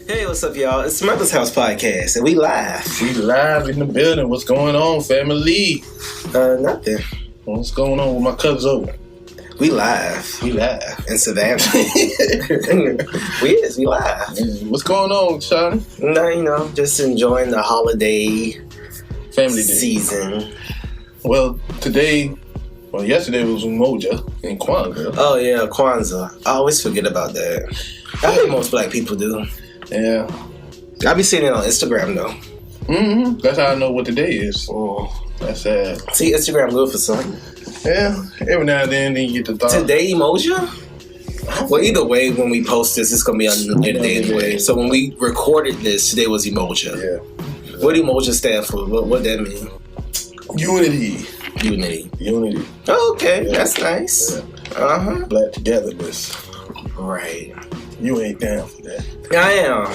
Hey, what's up, y'all? It's Mother's House Podcast, and we live. We live in the building. What's going on, family? Nothing. What's going on with my cousins over? We live. We live. In Savannah. We live. What's going on, Sean? No, just enjoying the holiday Family day. Season. Well, yesterday was Umoja in Kwanzaa. Oh, yeah, Kwanzaa. I always forget about that. I think most black people do. Yeah. I be seeing it on Instagram, though. Mm-hmm. That's how I know what today is. Oh. That's sad. See, Instagram good for something. Yeah. Every now and then you get the thought. Today, Emoja? Well, either way, when we post this, it's going to be on the day anyway. So when we recorded this, today was Emoja. Yeah. What do Emoja stand for? What that mean? Unity. Oh, okay. Yeah. That's nice. Yeah. Uh-huh. Black togetherness. Right. You ain't down for that. I am.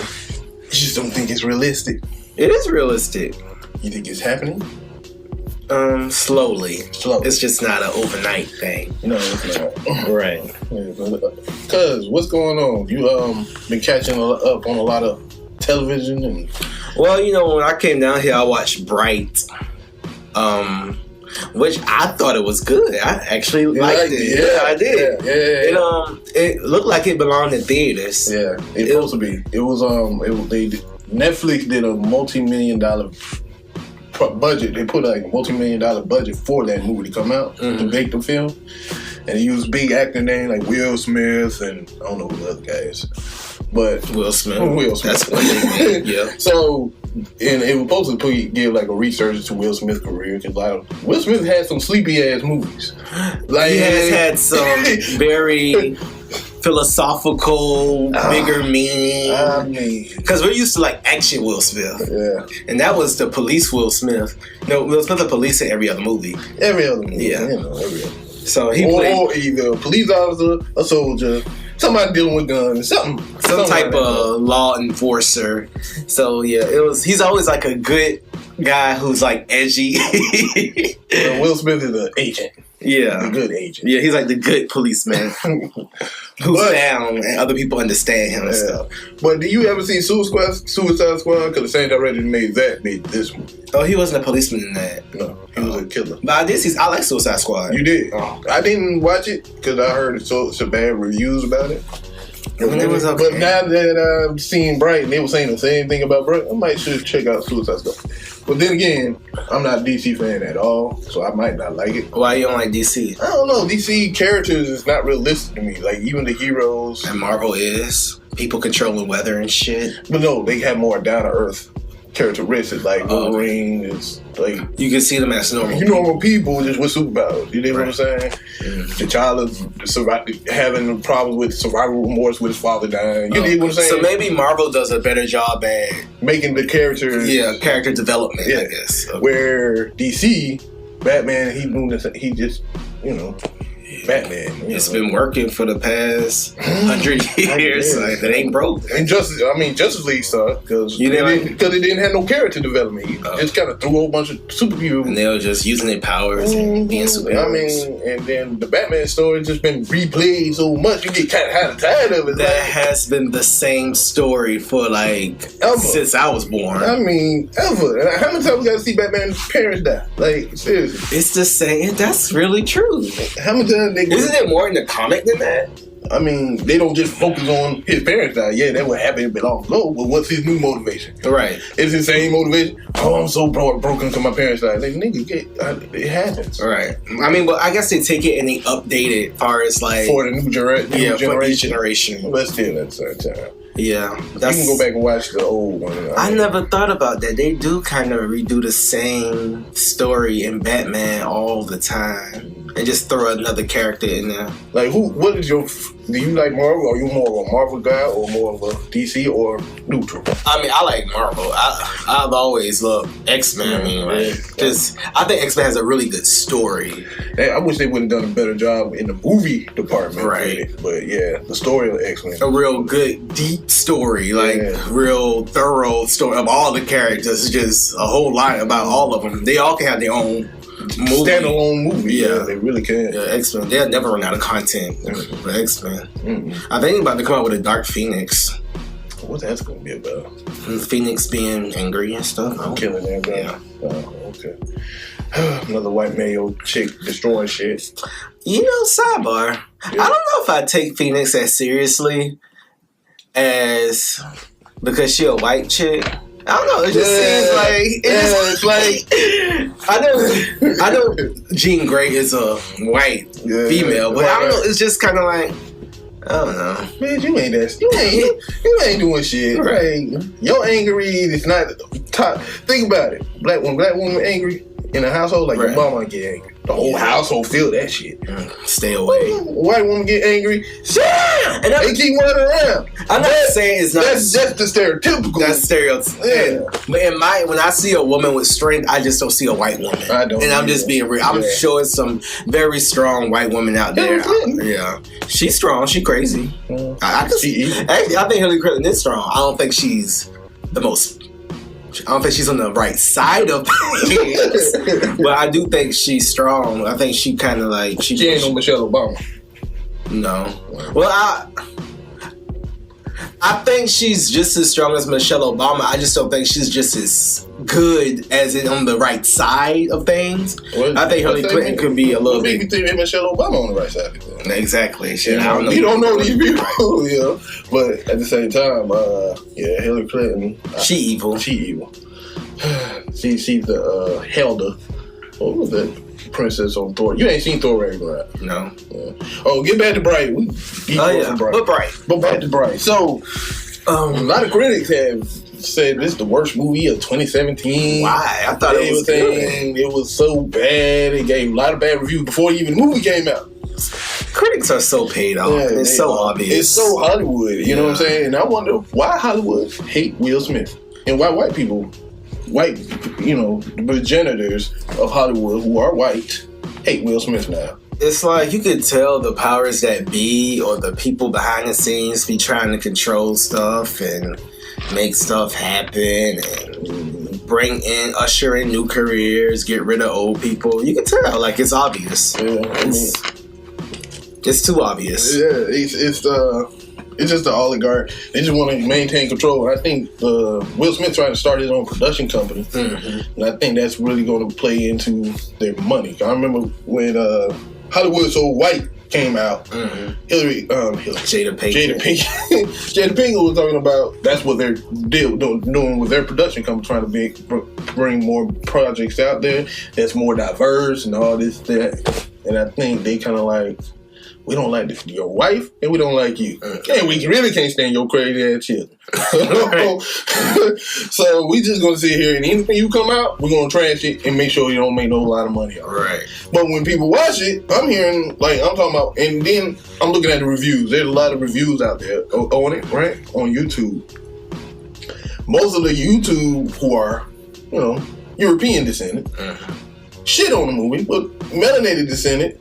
You just don't think it's realistic. It is realistic. You think it's happening? Slowly. Slowly. It's just not an overnight thing. No, it's not. Right. Cuz, what's going on? You been catching up on a lot of television and... Well, when I came down here, I watched Bright, which I thought it was good. I actually liked it. Yeah, I did. Yeah. It looked like it belonged in theaters. Yeah, it's supposed to be. It was Netflix did a multi-million-dollar budget. They put a multi-million-dollar budget for that movie to come out to make the film, and they used big actor names like Will Smith and I don't know who the other guy is, but Will Smith. That's what they mean. Yeah. So, and it was supposed to give like a research to Will Smith's career because Will Smith had some sleepy ass movies. Like he has had some very philosophical, bigger meaning. I mean, because we're used to like action Will Smith. Yeah. And that was the police Will Smith. No, Will Smith the police in every other movie. Every other movie. Yeah. Every other. So he played or either a police officer, a soldier, somebody dealing with guns, some type of law enforcer. So yeah, he's always like a good guy who's like edgy. Will Smith is an agent. Yeah. A good agent. Yeah, he's like the good policeman who's down and other people understand him and stuff. But do you ever see Suicide Squad? Because the same director made this movie. Oh, he wasn't a policeman in that. No, he was a killer. But I like Suicide Squad. You did? Oh. I didn't watch it because I heard some bad reviews about it. It was okay. But now that I've seen Bright and they were saying the same thing about Bright, I might should check out Suicide Squad. But then again, I'm not a DC fan at all, so I might not like it. Why you don't like DC? I don't know. DC characters is not realistic to me. Like, even the heroes. And Marvel is. People controlling weather and shit. But no, they have more down-to-earth characteristics. Like, Wolverine is like... You can see them as normal people just with superpowers. You know what I'm saying? T'Challa's having problems with survival remorse with his father dying. You know what I'm saying? So maybe Marvel does a better job at making the characters... Yeah, character development, I guess. Okay. Where DC, Batman, he just, Batman. It's been working for the past 100 years. Like, it ain't broke. And Justice League sucked because it didn't have no character development. Just kind of threw a whole bunch of superheroes. And they were just using their powers and being superheroes. And then the Batman story just been replayed so much, you get kind of tired of it. That has been the same story for ever. Since I was born. Ever. How many times we got to see Batman's parents die? Like, seriously. It's the same. That's really true. How many times isn't it more in the comic than that? I mean, they don't just focus on his parents die. Yeah, that would happen long ago, but what's his new motivation? Right. It's his same motivation. Oh, I'm so broken because my parents died. Like, nigga, it happens. Right. I mean, but I guess they take it and they update it as far as like... For the new generation. For each generation. Let's still at the same time. Yeah. You can go back and watch the old one. I never thought about that. They do kind of redo the same story in Batman all the time. And just throw another character in there. Like, do you like Marvel? Are you more of a Marvel guy or more of a DC or neutral? I mean, I like Marvel. I've always loved X-Men. I think X-Men has a really good story. I wish they would have done a better job in the movie department. Right. But yeah, the story of X-Men. A real good, deep story. Real thorough story of all the characters. Just a whole lot about all of them. They all can have their own standalone movie. Yeah, they really can. Yeah, X-Men. They'll never run out of content for X-Men. I think they're about to come out with a Dark Phoenix. What that's gonna be about? Phoenix being angry and stuff. Oh. Killing everybody. Yeah. Oh, okay. Another white male chick destroying shit. You know, sidebar. Yeah. I don't know if I take Phoenix as seriously as because she a white chick. I don't know. It just seems like it's like I know Jean Grey is a white female, but I don't know. It's just kind of like I don't know. Man, you ain't doing shit. Right. Your angry is not top. Think about it. When black woman angry in a household, like your mama get angry. The whole household feel that shit. Stay away. White woman get angry. And they keep running around. I'm not saying it's not. That's the stereotypical. That's stereotypical. Yeah. But when I see a woman with strength, I just don't see a white woman. I don't. And I'm just being real. I'm sure it's some very strong white woman out there. Yeah. She's strong. She's crazy. I think Hillary Clinton is strong. I don't think she's the most. I don't think she's on the right side of things, but I do think she's strong. I think she kind of like she ain't no Michelle Obama. No, well I think she's just as strong as Michelle Obama. I just don't think she's just as good as it on the right side of things. I think Hillary Clinton could be a little bit. You think Michelle Obama on the right side of things? Exactly. Shit, I don't know. You don't know these people, yeah. But at the same time, Hillary Clinton. She evil. She's the Helda. What was that princess on Thor? You ain't seen Thor Ragnarok? No. Yeah. Oh, get back to Bright. But back to Bright. So, a lot of critics have said this is the worst movie of 2017. Why? I thought it was good. It was so bad. It gave a lot of bad reviews before even the movie came out. Critics are so paid off. Yeah, it's so obvious. It's so Hollywood. You know what I'm saying? And I wonder why Hollywood hate Will Smith and why white people, the progenitors of Hollywood who are white hate Will Smith now. It's like you could tell the powers that be or the people behind the scenes be trying to control stuff and make stuff happen and usher in new careers, get rid of old people. You can tell, like it's obvious. Yeah, it's too obvious. Yeah, it's just the oligarch. They just want to maintain control. I think Will Smith trying to start his own production company, and I think that's really going to play into their money. I remember when Hollywood So White came out, Jada Pinkett was talking about that's what they're doing with their production company, trying to bring more projects out there that's more diverse and all this, that. And I think they kind of like, we don't like your wife, and we don't like you. And we really can't stand your crazy ass children. So we just gonna sit here and anything you come out, we're gonna trash it and make sure you don't make no lot of money off. Right. But when people watch it, I'm hearing, I'm talking about, and then I'm looking at the reviews. There's a lot of reviews out there on it, right? On YouTube. Most of the YouTube who are, European descendant, shit on the movie, but melanated descendant,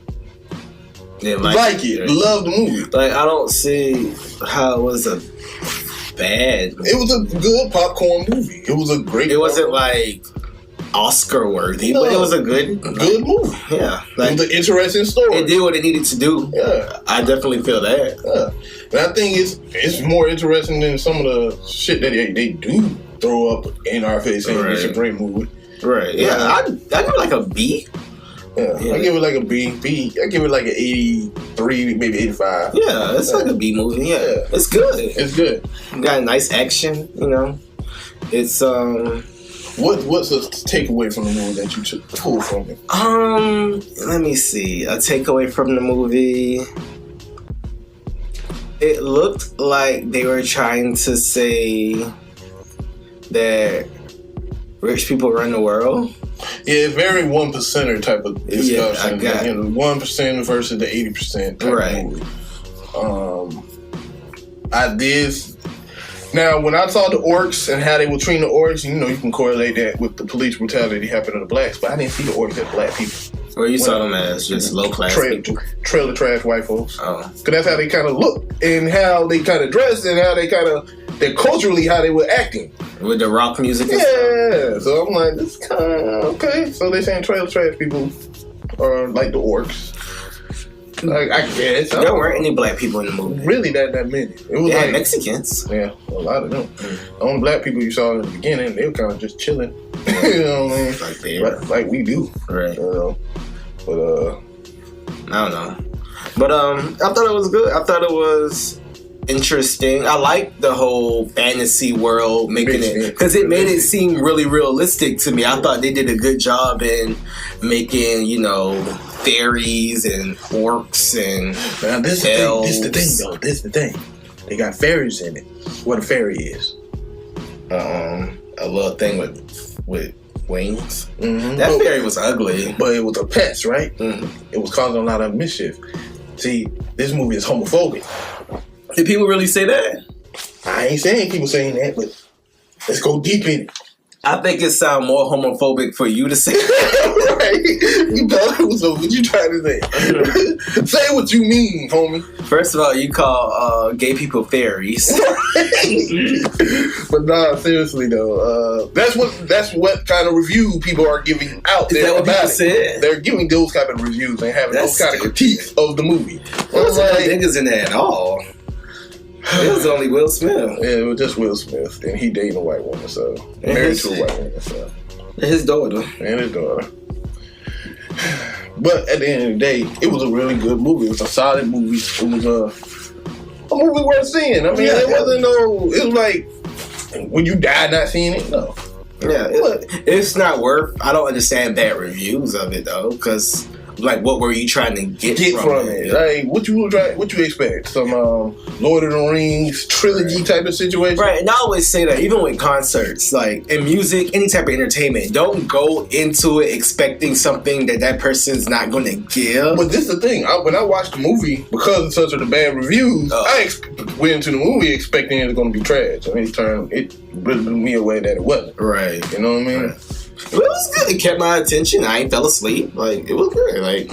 like it. Love the movie. Like, I don't see how it was a bad movie. It was a good popcorn movie. It was a great. It wasn't like Oscar worthy, but it was a good movie. Yeah, it was an interesting story. It did what it needed to do. Yeah, I definitely feel that. Yeah, and I think it's more interesting than some of the shit that they do throw up in our face saying it's a great movie. Right. Yeah, I give it like a B. Yeah, I give it like a B. I give it like an 83, maybe 85. Yeah, it's like a B movie. Yeah, it's good. It's good. Got nice action. It's What's a takeaway from the movie that you took pull from it? Let me see. A takeaway from the movie. It looked like they were trying to say that rich people run the world. Yeah, very 1%er type of discussion. Yeah, I got 1% versus the 80% type of movie. I did. Now, when I saw the orcs and how they were treating the orcs, you can correlate that with the police brutality happening to the blacks, but I didn't see the orcs as black people. Well, you saw them as just low class people. Trailer trash white folks. Oh. Because that's how they kind of look and how they kind of dressed and how they're culturally how they were acting. With the rock music and stuff. So I'm like, this kind of okay. So they're saying trailer trash people are like the orcs. Like, I guess. There weren't any black people in the movie. Really, that many. It was like Mexicans. Yeah, a lot of them. The only black people you saw in the beginning, they were kind of just chilling. You know what I mean? Like we do. Right. You know? But I don't know. But I thought it was good. I thought it was interesting. I like the whole fantasy world making it, because it made it seem really realistic to me. I thought they did a good job in making, you know, fairies and orcs and now this elves. This the thing though. This the thing. They got fairies in it. What a fairy is. A little thing with wings. Mm-hmm. That fairy was ugly. But it was a pest, right? Mm-hmm. It was causing a lot of mischief. See, this movie is homophobic. Did people really say that? I ain't saying people saying that, but let's go deep in it. I think it sounds more homophobic for you to say. Right? You know, so what you trying to say? Say what you mean, homie. First of all, you call gay people fairies. But nah, seriously though, that's what kind of review people are giving out there. Is that what about people it. said? They're giving those kind of reviews and having those kind of critiques of the movie. There was no niggas in there at all. It was only Will Smith. Yeah, it was just Will Smith, and he dating a white woman, so married to a white woman, so his daughter. And his daughter. But at the end of the day, it was a really good movie. It was a solid movie. It was a movie worth seeing. I mean, it wasn't no. It was like when you die not seeing it. No. Yeah, it's not worth. I don't understand bad reviews of it though, because. Like, what were you trying to get from it? Like, what you expect? Some Lord of the Rings trilogy type of situation? Right, and I always say that, even with concerts, like, in music, any type of entertainment, don't go into it expecting something that person's not going to give. But this is the thing. When I watched the movie, because of such of the bad reviews, I went into the movie expecting it was going to be trash. And it blew me away that it wasn't. Right. You know what I mean? Right. It was good. It kept my attention. I ain't fell asleep. Like, it was good. Like,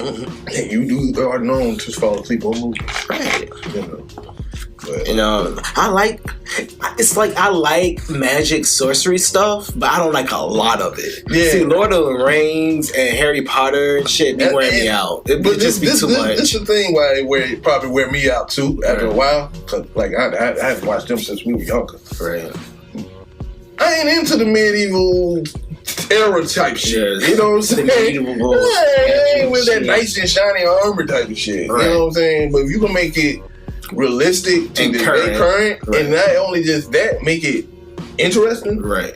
yeah, you are known to fall asleep on movies. Right. But, you know, I like magic sorcery stuff, but I don't like a lot of it. Yeah. See, Lord of the Rings and Harry Potter and shit be wearing me out. It would just be too much. This is the thing why it probably wear me out too after a while. Cause like I haven't watched them since we were younger. Right. I ain't into the medieval era type shit. You know what I'm saying? I ain't with that nice and shiny armor type of shit. Right. You know what I'm saying? But if you can make it realistic to the current, right. And not only just that, make it interesting. Right.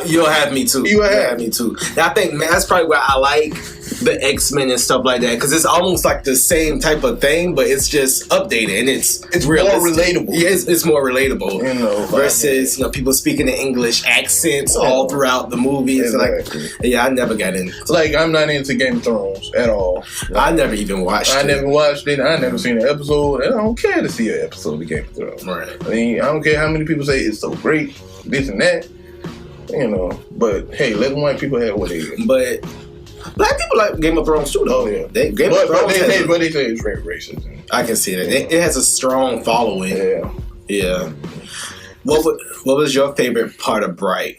You'll have me too. You'll have me too. And I think, man, that's probably why I like the X-Men and stuff like that, because it's almost like the same type of thing, but it's just updated and it's realistic. More relatable. Yeah, it's more relatable. You know, versus people speaking in English accents all throughout the movies. Exactly. Like, yeah, I never got into. Like, I'm not into Game of Thrones at all. I never even watched it. I never watched it. I never seen an episode, and I don't care to see an episode of Game of Thrones. Right. I mean, I don't care how many people say it's so great, this and that. You know, but hey, let the white people have what they get. But black people like Game of Thrones too, though. Yeah. They say it's very racist. I can see that. It has a strong following. Yeah. Yeah. What was your favorite part of Bright?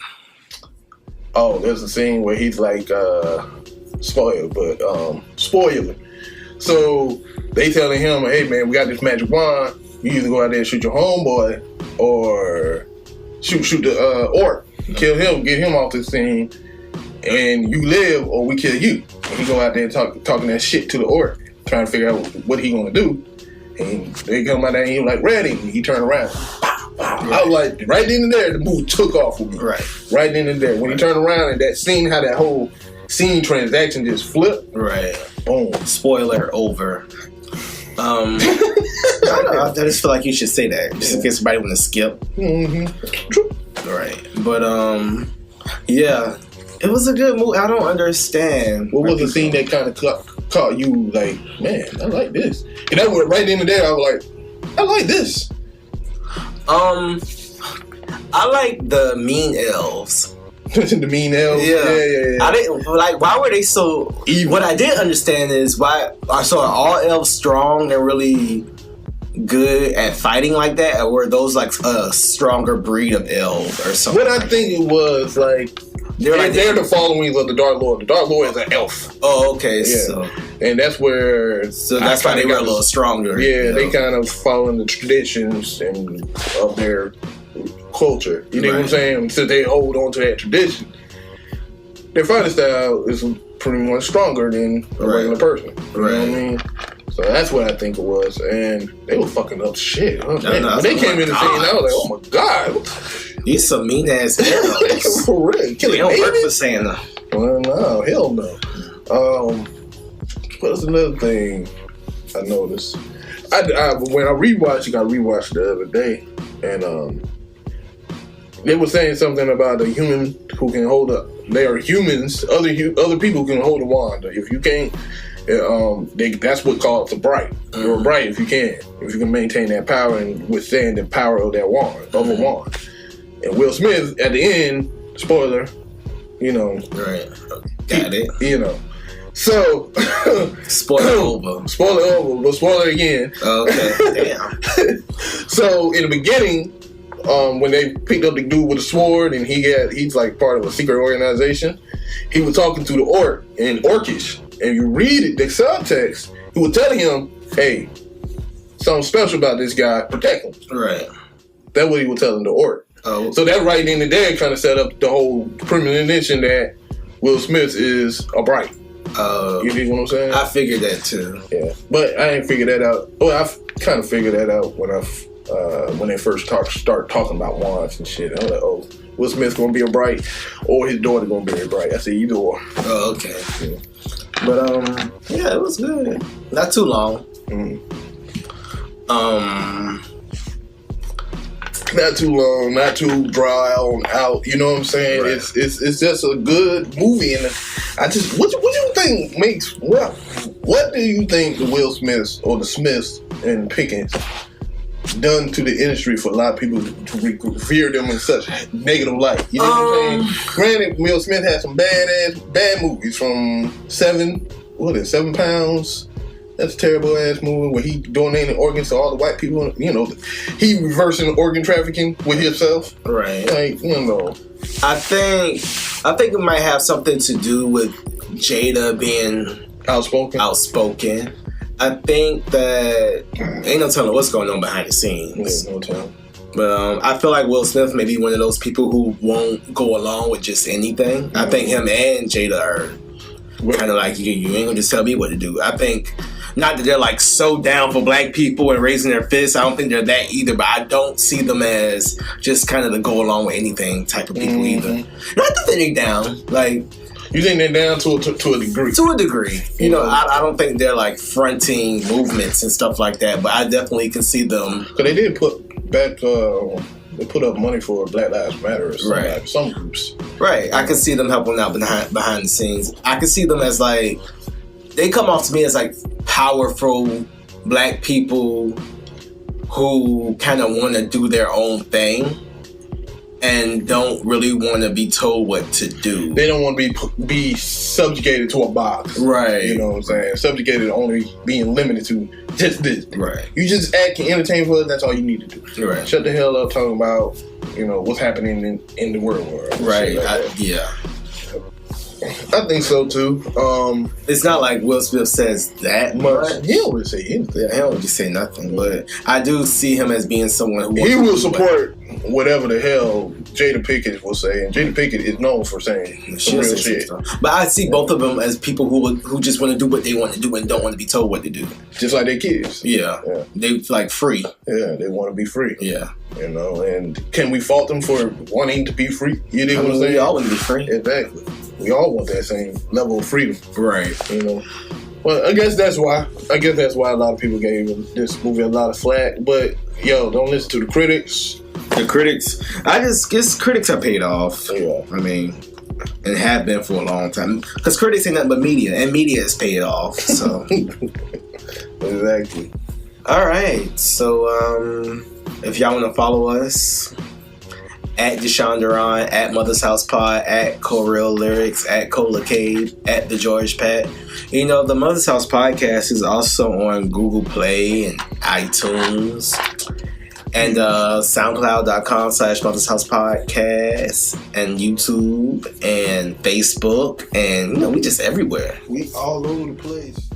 Oh, there's a scene where he's like spoiler. So they telling him, hey man, we got this magic wand. You either go out there and shoot your homeboy or shoot the orc. Kill him, get him off the scene, and you live or we kill you. And he go out there and talking that shit to the orc, trying to figure out what he gonna do. And they come out there and he was like, ready. And he turned around. I was like, right in there, the movie took off with me. Right in and there. When he turned around and that scene, how that whole scene transaction just flipped. Right. Boom. Spoiler over. I just feel like you should say that, just in case somebody want to skip. Mm-hmm. Right. But, yeah. It was a good movie. I don't understand. What was the scene that kind of caught you like, man, I like this? And that went right in there. I was like, I like this. I like the mean elves. The mean elves? Yeah. I didn't, like, why were they so evil? What I didn't understand is why, so are all elves strong and really good at fighting like that, or were those like a stronger breed of elves or something? What I think it was, like, They're the followings of the Dark Lord. The Dark Lord is an elf. Oh, okay. Yeah. So, and that's where. So that's why they were a little stronger. Yeah, they kind of following the traditions of their culture. You know what I'm saying? So they hold on to that tradition. Their fighting style is pretty much stronger than a regular person. You know what I mean? So that's what I think it was. And they were fucking up shit. Huh? When they came in the scene, I was like, oh my God. These some mean ass heroes. For real. Killing don't work for Santa. Well, no, hell no. What's another thing I noticed? When I rewatched the other day, and they were saying something about a human who can hold up. They are humans. Other people can hold a wand. If you can't, that's what calls a bright. You're a bright if you can maintain that power and withstand the power of that wand, of a wand. And Will Smith at the end, spoiler, right? Got it. So spoiler over, but spoiler again. Okay, damn. So in the beginning, when they picked up the dude with the sword and he's like part of a secret organization, he was talking to the orc in Orcish, and you read it, the subtext, he was telling him, hey, something special about this guy, protect him. Right. That's what he was telling the orc. Oh. So that right in the day kind of set up the whole premonition that Will Smith is a bright. You know what I'm saying? I figured that too. Yeah, but I ain't figured that out. Well, I kind of figured that out when they first start talking about wands and shit. I was like, oh, Will Smith's gonna be a bright, or his daughter gonna be a bright. I said either or. Oh, okay. Yeah. But yeah, it was good. Not too long. Not too long, not too dry on out. You know what I'm saying? Right. It's just a good movie, and what do you think makes what do you think the Will Smiths or the Smiths and Pickens done to the industry for a lot of people to revere them in such negative light? You know what I'm saying? Granted, Will Smith had some bad movies from 7 Pounds. That's a terrible ass movie where he donating organs to all the white people. He reversing organ trafficking with himself. Right. Like, I think it might have something to do with Jada being outspoken. I think that ain't no telling what's going on behind the scenes. Yeah, no telling. But I feel like Will Smith may be one of those people who won't go along with just anything. I think him and Jada are kind of like, you ain't gonna just tell me what to do. I think, not that they're like so down for black people and raising their fists. I don't think they're that either, but I don't see them as just kind of the go along with anything type of people either. Not that they're down. Like, you think they're down to a degree? To a degrry. I don't think they're like fronting movements and stuff like that, but I definitely can see them. Because they did put back, they put up money for Black Lives Matter or something, right. Some groups. Right. I can see them helping out behind the scenes. I can see them as like, they come off to me as like powerful black people who kind of want to do their own thing and don't really want to be told what to do. They don't want to be subjugated to a box. Right. You know what I'm saying? Subjugated to only being limited to just this. Right. You just act and entertain for us, that's all you need to do. Right. Shut the hell up talking about, what's happening in the world. Right. Yeah. I think so too. It's not like Will Smith says that much. He don't really say anything. Yeah, he don't just say nothing. But I do see him as being someone who will support whatever the hell Jada Pinkett will say, and Jada Pinkett is known for saying some real shit. But I see both of them as people who just want to do what they want to do and don't want to be told what to do. Just like their kids. Yeah. They like free. Yeah, they want to be free. Yeah. And can we fault them for wanting to be free? You know what I'm saying? We all want to be free. Exactly. We all want that same level of freedom. Right. Well, I guess that's why a lot of people gave this movie a lot of flack. But don't listen to the critics. The critics, I just guess critics have paid off. Yeah. I mean, and have been for a long time. Because critics ain't nothing but media, and media has paid off. So exactly. All right. So if y'all want to follow us, at DESHAUN DURON, at Mother's House Pod, at CORREAL Lyrics, at Cola Cave, at The George Pat. The Mother's House Podcast is also on Google Play and iTunes. And SoundCloud.com/Mother's House Podcast and YouTube and Facebook and we just everywhere. We all over the place.